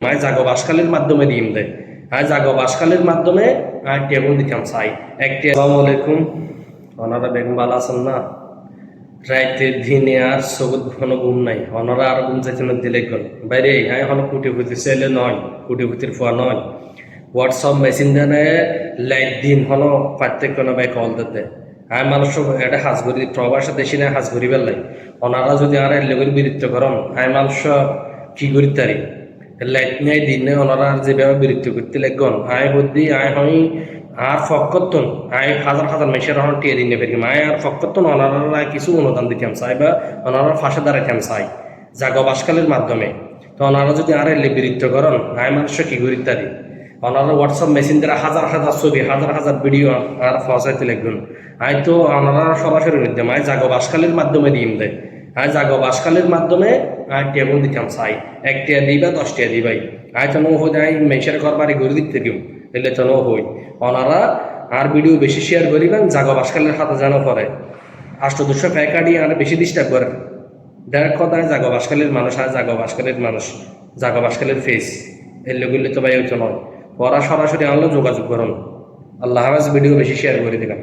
মায় জাগো বাসকালের মাধ্যমে দিম দে আয় জাগো বাসকালের মাধ্যমে আয় টেবুল দিতাম চাই একটি আসসালামু আলাইকুম ওনারা বেগম ভালো আছেন না রাইতে দিনে আর সবুজ ঘন ঘুম নাই ওনারা আর ঘুম যাইতে না দিলে গল বাইরে আয় হলো কুটিপুতি ছেলে নয় কুটিপুতির ফুয়া নয় হোয়াটসঅ্যাপ মেশিন দেনে লাইট দিন হলো প্রত্যেক কোনো ভাই কল দিতে আয় মানুষ এটা হাজগরি প্রবাসে দেশি না হাজগরি বেলাই ওনারা যদি আর এর বিরুদ্ধ করেন আয় মানুষ কি করি তারি লাইট নাই দিনে ওনারা যেভাবে বিরক্ত করতে লাগন আয় বুদ্ধি আয় হই আর ফকতন আয় হাজার হাজার মেশের হন টিয়ে দিনে ফেরি আয় আর ফকতন ওনারা কিছু অনুদান দিতাম চাই বা ওনারা ফাঁসে দাঁড়াইতাম চাই জাগো বাসকালের মাধ্যমে তো ওনারা যদি আর এলে বিরক্ত করেন আয় মানুষ কি করি তারি ওনারা হোয়াটসঅ্যাপ মেশিন দ্বারা হাজার হাজার ছবি হাজার হাজার ভিডিও আর ফসাইতে লাগবেন আয় তো ওনারা সরাসরি নিতাম আয় জাগো বাসকালের মাধ্যমে দিম দেয় আয় জাগো বাসকালের মাধ্যমে আয় টেবুল দিতাম চাই 1 টাকা দিবা 10 টাকা দিবাই আয় তো নো হই আয় মেশার করবারে ঘুরে দিতে দিম এলে তো নো হই ওনারা আর ভিডিও বেশি শেয়ার করিবেন জাগো বাসকালের হাতে যেন করে 800-200 প্যাকাডি আর বেশি ডিস্টার্ব করে ডাইরেক্ট কথা জাগো বাসকালের মানুষ আর জাগো বাসকালের মানুষ জাগো বাসকালের ফেস এলে গুলি তো ভাই হইতো নয় ওরা সরাসরি আনলো যোগাযোগ করুন আল্লাহ হাফেজ ভিডিও বেশি শেয়ার করে দিলাম